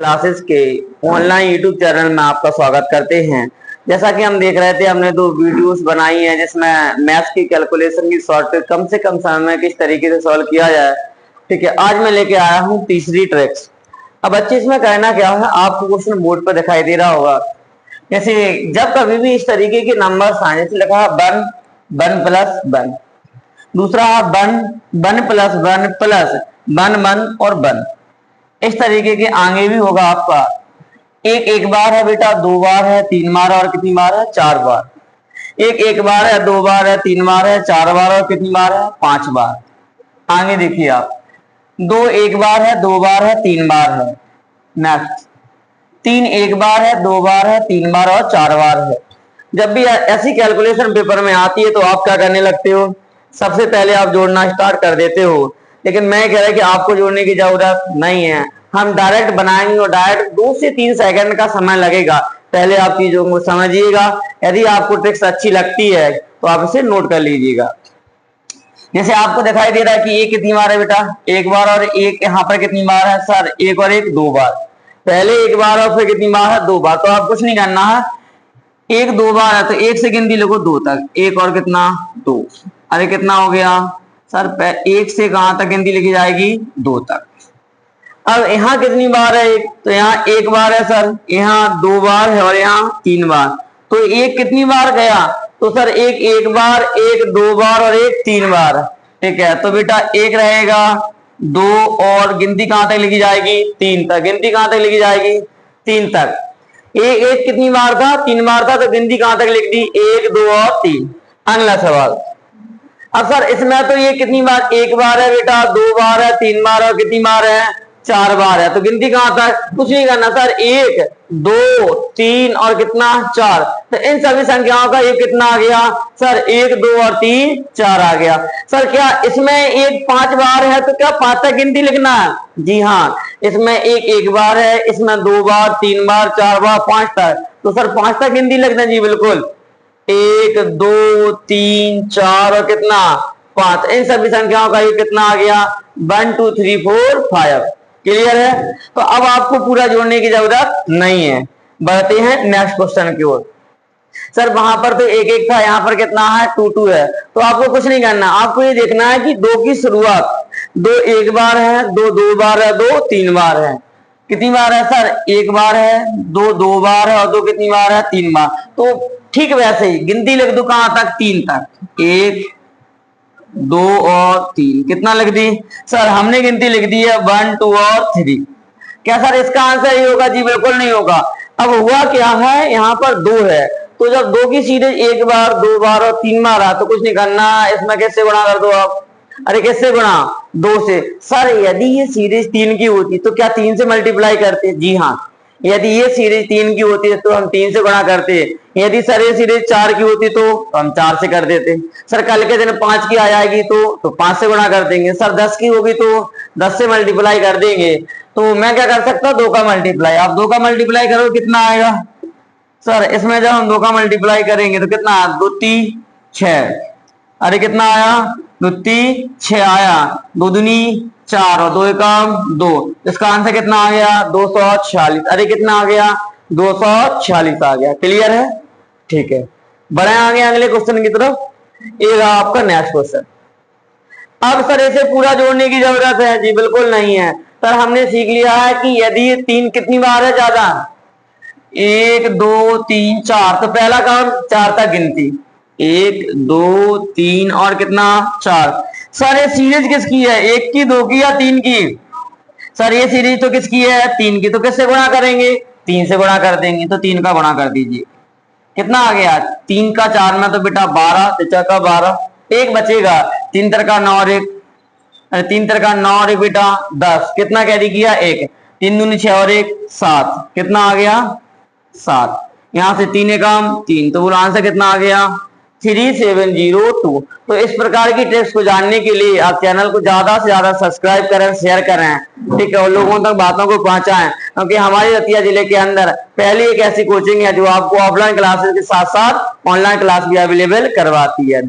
Classes के online YouTube channel में आपका स्वागत करते हैं। जैसा कि हम देख रहे थे, हमने 2 वीडियोस बनाई हैं जिसमें मैथ्स की कैलकुलेशन की शॉर्टकट कम से कम समय में किस तरीके से सॉल्व किया जाए। ठीक है, आज मैं लेके आया हूं तीसरी ट्रिक्स। अब बच्चे इसमें करना क्या है, आपको क्वेश्चन बोर्ड पर दिखाई दे रहा होगा। जैसे जब कभी भी इस तरीके के नंबर आए, जैसे लिखा है 1 1 प्लस 1, दूसरा 1 1 प्लस 1 प्लस 1 1 और 1, इस तरीके के आगे भी होगा आपका। एक बार है बेटा, 2 बार है, 3 बार और कितनी बार है, 4 बार। एक बार है, 2 बार है, 3 बार है, 4 बार और कितनी बार है, 5 बार। आगे देखिए आप, 2 एक बार है, 2 बार है, 3 बार है। नेक्स्ट 3 एक बार है, 2 बार है, 3 बार और 4 बार है। जब भी ऐसी कैलकुलेशन पेपर में आती है तो आप क्या करने लगते हो, सबसे पहले आप जोड़ना स्टार्ट कर देते हो। लेकिन मैं कह रहा कि आपको जोड़ने की जरूरत नहीं है, हम डायरेक्ट बनाएंगे और डायरेक्ट 2 से 3 सेकंड का समय लगेगा। पहले आप चीजों को समझिएगा। यदि आपको ट्रिक्स अच्छी लगती है तो आप इसे नोट कर लीजिएगा। जैसे आपको दिखाई दे रहा है कि एक कितनी बार है बेटा, एक बार, और एक यहाँ पर कितनी बार है सर, एक और एक 2 बार। पहले एक बार और फिर कितनी बार है, 2 बार। तो आप कुछ नहीं करना है, 1 2 बार है तो 1 से गिनती लिखो 2 तक, 1 और कितना 2। अरे कितना हो गया सर, 1 से कहां तक गिनती लिखी जाएगी, 2 तक। अब यहाँ कितनी बार है, एक तो यहाँ 1 बार है सर, यहाँ 2 बार है और यहाँ 3 बार। तो 1 कितनी बार गया, तो सर 1 बार, 1 2 बार और 1 3 बार। ठीक है, तो बेटा 1 रहेगा, 2 और गिनती कहां तक लिखी जाएगी, 3 तक। गिनती कहां तक लिखी जाएगी, 3 तक। एक कितनी बार था, 3 बार था, तो गिनती कहां तक लिख दी, 1 2 और 3। अगला सवाल। अब सर इसमें तो ये कितनी बार, 1 बार है बेटा, 2 बार है, 3 बार और कितनी बार है, 4 बार है। तो गिनती कहां तक, कुछ नहीं करना सर, 1 2 3 और कितना 4। तो इन सभी संख्याओं का ये कितना आ गया सर, 1 2 और 3 4 आ गया। सर क्या इसमें 1 5 बार है, तो क्या 5 तक गिनती लिखना है? जी हाँ, इसमें 1 बार है, इसमें 2 बार, 3 बार, 4 बार, 5 तक। तो सर 5 तक गिनती लिखना जी, बिल्कुल। 1 2 3 4 और कितना 5। इन सभी संख्याओं का ये कितना आ गया, 1 2 3 4 5। क्लियर है? तो अब आपको पूरा जोड़ने की जरूरत नहीं है। बढ़ते हैं नेक्स्ट क्वेश्चन की ओर। सर वहां पर तो 1 था, यहाँ पर कितना है, 2 2 है। तो आपको कुछ नहीं करना, आपको ये देखना है कि 2 की शुरुआत, 2 1 बार है, 2 2 बार है, 2 3 बार है। कितनी बार है सर, 1 बार है, 2 2 बार है और 2 कितनी बार है, 3 बार। तो ठीक वैसे ही गिनती लिख दो कहां तक, 3 तक। 1 2 और 3, कितना लिख दी सर, हमने गिनती लिख दी है 1 2 और 3। क्या सर इसका आंसर ये होगा? जी बिल्कुल नहीं होगा। अब हुआ क्या है, यहाँ पर 2 है, तो जब 2 की सीरीज 1 बार 2 बार और 3 बार आ, तो कुछ नहीं करना, इसमें किससे गुणा कर दो आप। अरे किससे गुणा, 2 से। सर यदि ये सीरीज 3 की होती तो क्या 3 से मल्टीप्लाई करते? जी हाँ, यदि ये सीरीज 3 की होती है तो हम 3 से गुणा करते। यदि सर ये सीरीज 4 की होती तो हम 4 से कर देते। सर कल के दिन 5 की आ जाएगी तो 5 से गुणा कर देंगे। सर 10 की होगी तो 10 से मल्टीप्लाई कर देंगे। तो मैं क्या कर सकता हूँ, 2 का मल्टीप्लाई। आप 2 का मल्टीप्लाई करो, कितना आएगा सर, इसमें जब हम 2 का मल्टीप्लाई करेंगे तो कितना, 2 3 6। अरे कितना आया, 2 3 6 आया, 2 दूनी 4 और 2 एकम 2। इसका आंसर कितना आ गया, 246। अरे कितना आ गया, 246 आ गया। क्लियर है? ठीक है, बढ़े आगे अगले क्वेश्चन की तरफ। ये रहा आपका नेक्स्ट क्वेश्चन। अब सर इसे पूरा जोड़ने की जरूरत है? जी बिल्कुल नहीं है। सर हमने सीख लिया है कि यदि 3 कितनी बार है ज्यादा, 1 2 3 4, तो पहला काम 4 तक गिनती, 1 2 3 और कितना 4। सर ये सीरीज किसकी है, 1 की, 2 की या 3 की? सर ये सीरीज तो किसकी है, 3 की। तो किससे गुणा करेंगे, 3 से गुणा कर देंगे। तो 3 का गुणा कर दीजिए, कितना आ गया, 3 का 4 में तो बेटा 12, 4 का 12, एक बचेगा, 3 3 का 9 और 1, 3 3 का 9 और 1 बेटा 10। कितना कैरी किया, 1, 3 दूनी 6 और 1 7, कितना आ गया 7। यहां से 3 एकम 3, तो बोलो आंसर कितना आ गया, 3702। तो इस प्रकार की ट्रिक्स को जानने के लिए आप चैनल को ज्यादा से ज्यादा सब्सक्राइब करें, शेयर करें, ठीक है, और लोगों तक बातों को पहुंचाएं। क्योंकि हमारी दतिया जिले के अंदर पहली एक ऐसी कोचिंग है जो आपको ऑफलाइन क्लासेस के साथ साथ ऑनलाइन क्लास भी अवेलेबल करवाती है।